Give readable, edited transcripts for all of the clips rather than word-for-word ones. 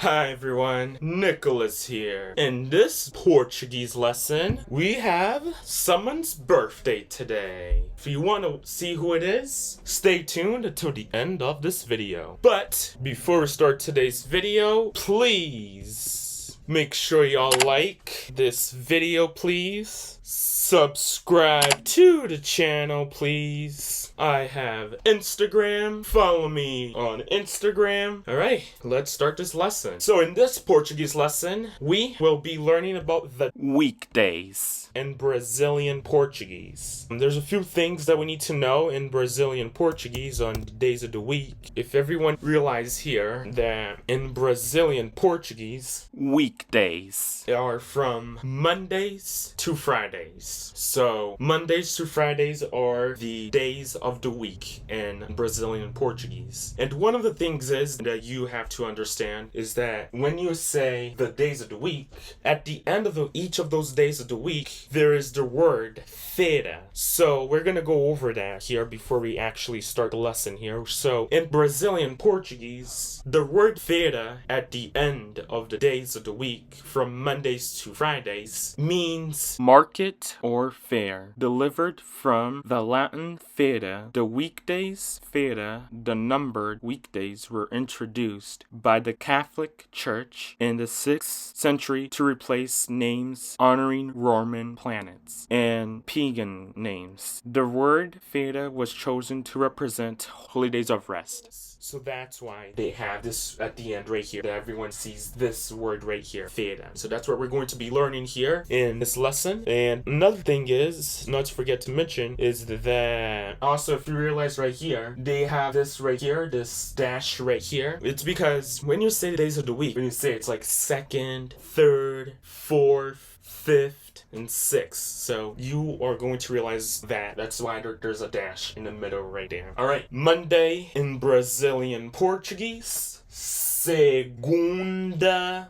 Hi everyone, Nicholas here. In this Portuguese lesson, we have someone's birthday today. If you want to see who it is, stay tuned until the end of this video. But before we start today's video, please make sure y'all like this video, please. Subscribe to the channel, please. I have Instagram. Follow me on Instagram. Alright, let's start this lesson. So in this Portuguese lesson, we will be learning about the weekdays in Brazilian Portuguese. There's a few things that we need to know in Brazilian Portuguese on the days of the week. If everyone realizes here that in Brazilian Portuguese, weekdays are from Mondays to Fridays. So Mondays to Fridays are the days of the week in Brazilian Portuguese. And one of the things is that you have to understand is that when you say the days of the week, at the end of each of those days of the week, there is the word feira. So we're going to go over that here before we actually start the lesson here. So in Brazilian Portuguese, the word feira at the end of the days of the week from Mondays to Fridays means market or fair, delivered from the Latin feira. The weekdays, feira, the numbered weekdays were introduced by the Catholic Church in the 6th century to replace names honoring Roman planets and pagan names. The word feira was chosen to represent holidays of rest. So that's why they have this at the end right here, that everyone sees this word right here, feira. So that's what we're going to be learning here in this lesson. And another thing is, not to forget to mention, is that also if you realize right here, they have this right here, this dash right here. It's because when you say the days of the week, when you say it's like 2nd, 3rd, 4th, 5th, and 6th. So you are going to realize that. That's why there's a dash in the middle right there. Alright, Monday in Brazilian Portuguese, segunda-feira.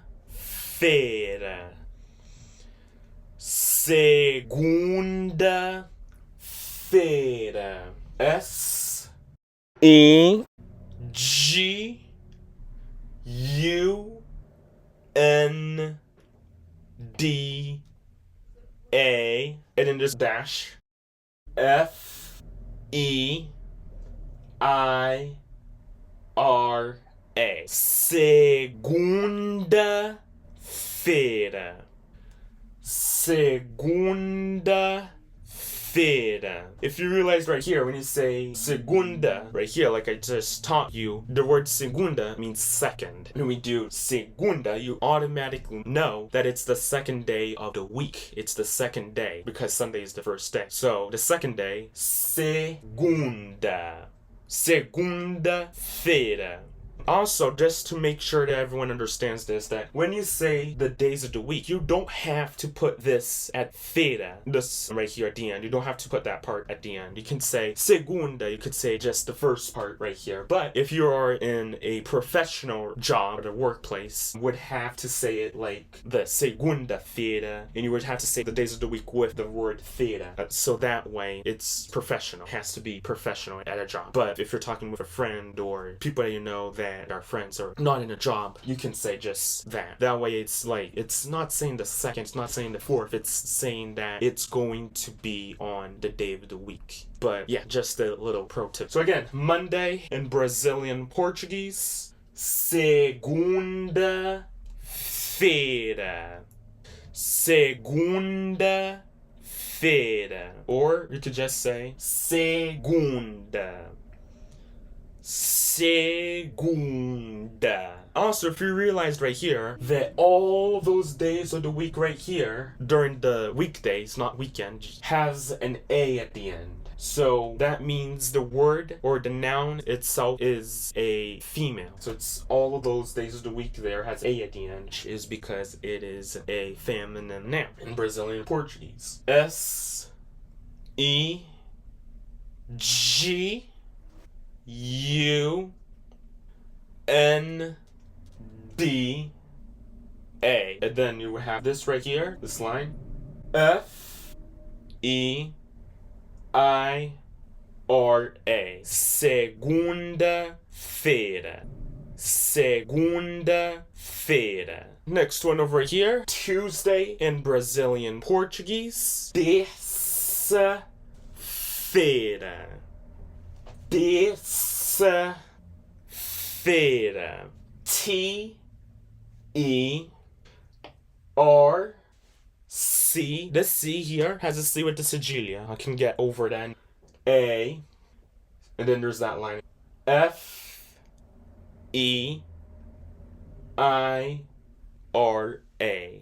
Segunda-feira. Segunda, and then there's dash, Feira. Segunda-feira. Segunda-feira. If you realize right here, when you say segunda, right here, like I just taught you, the word segunda means second. When we do segunda, you automatically know that it's the second day of the week. It's the second day, because Sunday is the first day. So, the second day, segunda. Segunda-feira. Also, just to make sure that everyone understands this, that when you say the days of the week, you don't have to put this at feira, this right here at the end. You don't have to put that part at the end. You can say segunda, you could say just the first part right here. But if you are in a professional job at a workplace, you would have to say it like the segunda-feira, and you would have to say the days of the week with the word feira. So that way, it's professional. It has to be professional at a job. But if you're talking with a friend or people that you know that our friends are not in a job, you can say just that. That way it's like, it's not saying the 2nd, it's not saying the 4th, it's saying that it's going to be on the day of the week. But yeah, just a little pro tip. So again, Monday in Brazilian Portuguese, segunda-feira. Segunda-feira. Or you could just say segunda. Segunda. Also, if you realized right here that all those days of the week right here during the weekdays, not weekend, has an A at the end. So that means the word or the noun itself is a female. So it's all of those days of the week there has A at the end, which is because it is a feminine noun in Brazilian Portuguese. Segunda. And then you have this right here, this line. Feira. Segunda-feira. Segunda-feira. Next one over here. Tuesday in Brazilian Portuguese. Terça-feira. Terça-feira. T-E-R-C. This C here has a C with the cedilha. I can get over that. A. And then there's that line. F-E-I-R-A.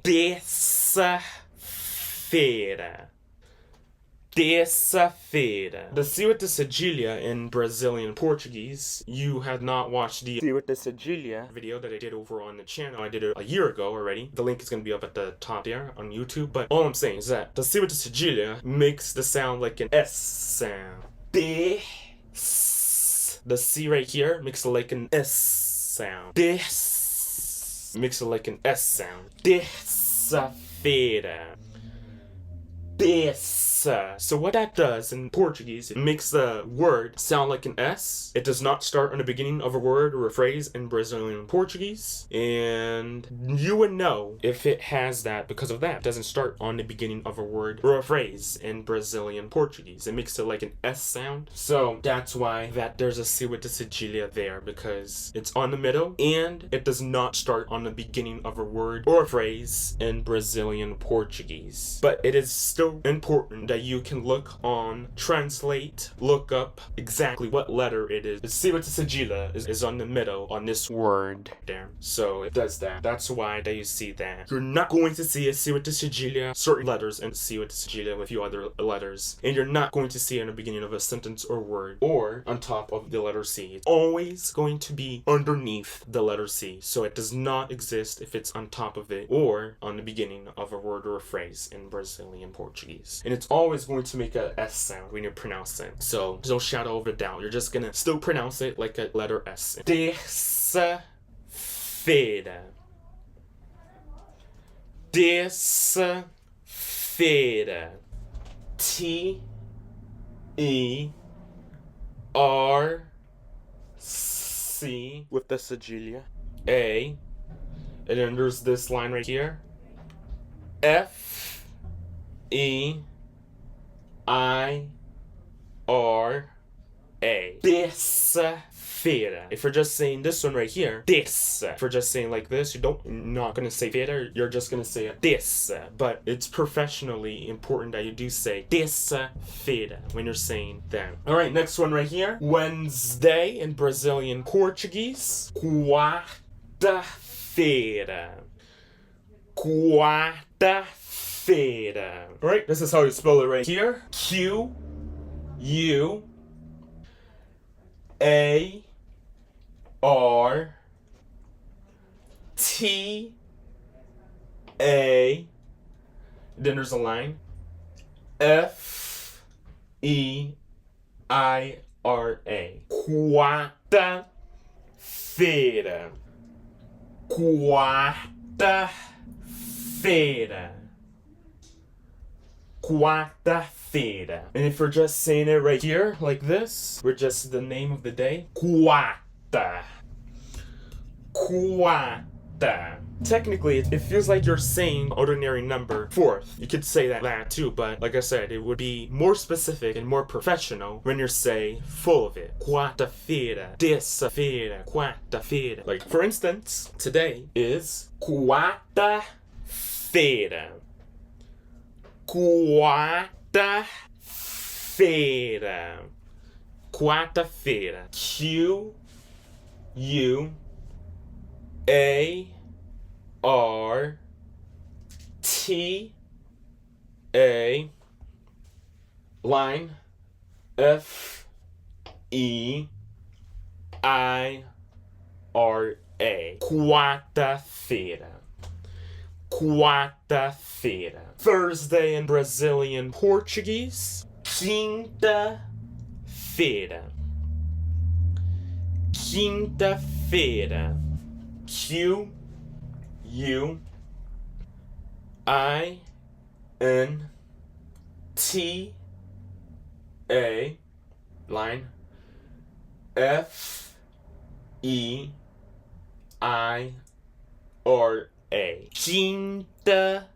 Terça-feira. Terça-feira. The C with the cedilha in Brazilian Portuguese, you have not watched the C with the cedilha video that I did over on the channel. I did it a year ago already. The link is going to be up at the top there on YouTube. But all I'm saying is that the C with the cedilha makes the sound like an S sound. This. The C right here makes it like an S sound. This makes it like an S sound. Terça-feira. Terça. So what that does in Portuguese, it makes the word sound like an S. It does not start on the beginning of a word or a phrase in Brazilian Portuguese. And you would know if it has that because of that. It doesn't start on the beginning of a word or a phrase in Brazilian Portuguese. It makes it like an S sound. So that's why that there's a C with the cedilha there, because it's on the middle and it does not start on the beginning of a word or a phrase in Brazilian Portuguese. But it is still important that you can look on translate, look up exactly what letter it is. The C with the cedilha is on the middle on this word there. So it does that. That's why that you see that. You're not going to see a C with the cedilha, certain letters, and C with the cedilha with a few other letters. And you're not going to see it in the beginning of a sentence or word or on top of the letter C. It's always going to be underneath the letter C. So it does not exist if it's on top of it or on the beginning of a word or a phrase in Brazilian Portuguese. And it's always going to make a S sound when you pronounce it. So there's no shadow of a doubt. You're just gonna still pronounce it like a letter S. Terça-feira. Terça-feira. T-E-R-C with the cedilha. A. And then there's this line right here. F-E-I-R-A. Terça-feira. If you're just saying this one right here, terça. If you're just saying like this, you're not gonna say feira, you're just gonna say terça. But it's professionally important that you do say terça-feira when you're saying that. Alright, next one right here. Wednesday in Brazilian Portuguese. Quarta-feira. Quarta-feira. Alright, this is how you spell it right here. Q-U-A-R-T-A. Then there's a line. F-E-I-R-A. Quarta-feira. Quarta-feira. Quarta-feira. And if we're just saying it right here, like this, we're just the name of the day. Quarta. Quarta. Technically, it feels like you're saying ordinary number fourth. You could say that too, but like I said, it would be more specific and more professional when you say full of it. Quarta-feira, terça-feira, quarta-feira. Like, for instance, today is quarta-feira. Quarta-feira. Quarta-feira. Q-U-A-R-T-A line F-E-I-R-A. Quarta-feira. Quarta-feira. Thursday in Brazilian Portuguese. Quinta-feira. Quinta-feira. Q-U-I-N-T-A line F-E-I-R-A. I-R-A. Quinta-feira.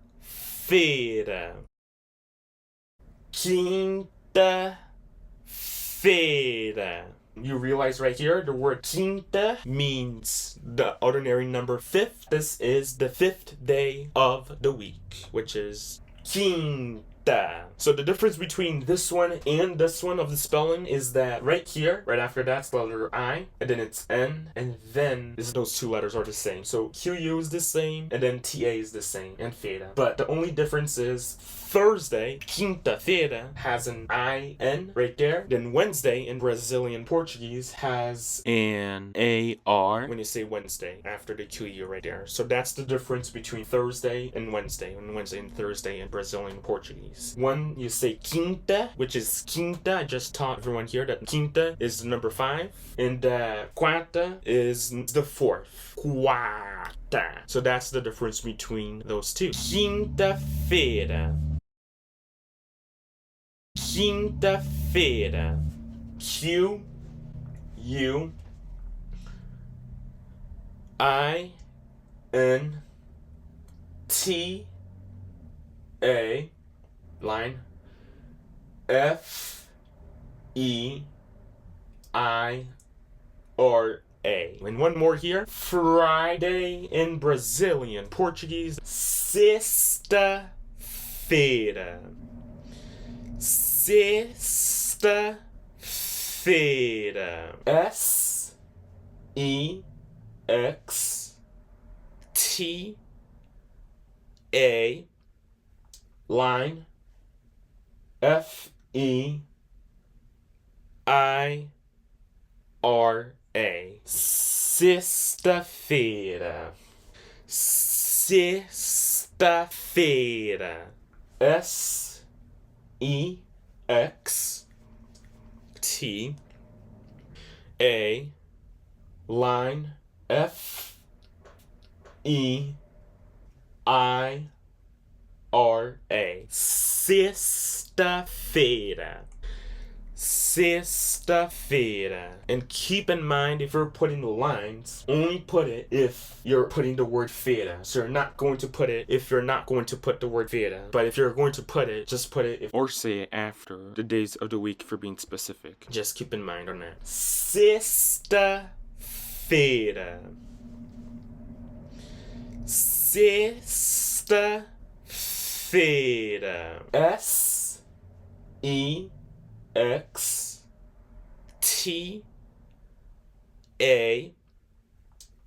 Quinta-feira. You realize right here, the word quinta means the ordinary number 5. This is the 5th day of the week, which is Quinta. So the difference between this one and this one of the spelling is that right here, right after that's the letter I, and then it's N, and then those two letters are the same. So QU is the same, and then TA is the same, and Feira. But the only difference is Thursday, Quinta-feira, has an I-N right there. Then Wednesday in Brazilian Portuguese has an A-R when you say Wednesday after the QU right there. So that's the difference between Thursday and Wednesday, and Thursday in Brazilian Portuguese. One, you say Quinta, which is Quinta. I just taught everyone here that Quinta is the number 5, and Quarta is the 4th. Quarta. So that's the difference between those two. Quinta-feira. Quinta-feira. Q-U-I-N-T-A line F-E-I-R-A. And one more here. Friday in Brazilian Portuguese. Sexta-feira. Sexta-feira. S-E-X-T-A line F-E-I-R-A. Sexta-feira. Sexta-feira. S-E-X-T-A line F-E-I-R-A. Sexta-feira. Sexta-feira. And keep in mind, if you're putting the lines, only put it if you're putting the word feira. So you're not going to put it if you're not going to put the word feira. But if you're going to put it, just put it if, or say it after the days of the week for being specific. Just keep in mind on that. Sexta-feira. Sexta-feira. S-E-X-T-A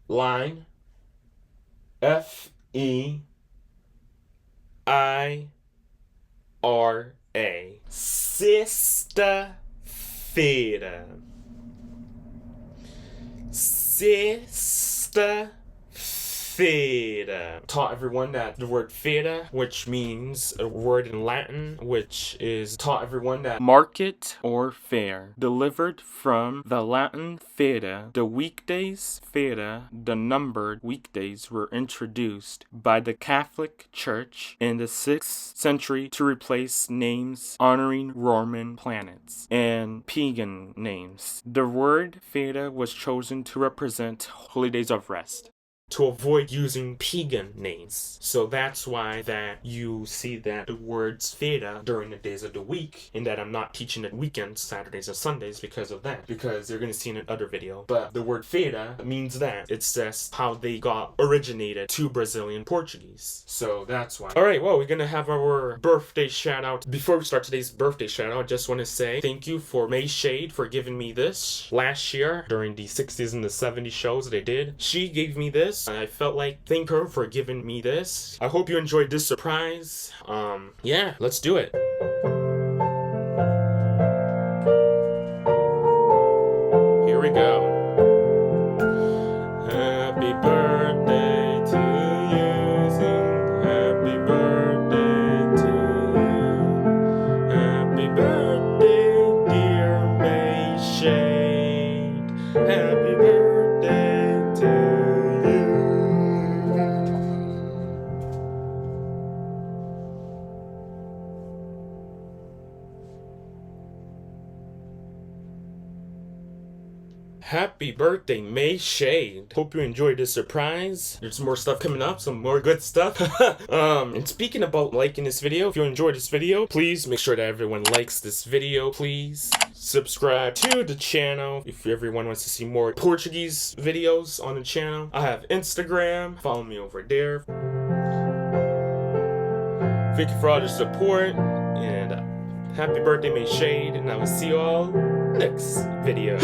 line F-E-I-R-A. Sexta-feira. Sexta-feira. Taught everyone that the word feira, which means a word in Latin, which is taught everyone that market or fair, delivered from the Latin feira. The weekdays, feira, the numbered weekdays were introduced by the Catholic Church in the 6th century to replace names honoring Roman planets and pagan names. The word feira was chosen to represent holy days of rest, to avoid using pagan names. So that's why that you see that the words feira during the days of the week, and that I'm not teaching it weekends, Saturdays and Sundays because of that, because you're going to see in another video. But the word feira means that. It's just how they got originated to Brazilian Portuguese. So that's why. Alright, well, we're going to have our birthday shout out. Before we start today's birthday shout out, I just want to say thank you for May Shade for giving me this last year during the 60s and the 70s shows that they did. She gave me this. I felt like thank her for giving me this. I hope you enjoyed this surprise. Yeah, let's do it. Here we go. Happy birthday to you. Sing happy birthday to you. Happy birthday, dear May Shade. Happy birthday to you. Happy birthday, May Shade. Hope you enjoyed this surprise. There's more stuff coming up, some more good stuff. And speaking about liking this video, if you enjoyed this video, please make sure that everyone likes this video, please. Subscribe to the channel if everyone wants to see more Portuguese videos on the channel. I have Instagram. Follow me over there. Thank you for all the support, and happy birthday, May Shade, and I will see you all next video.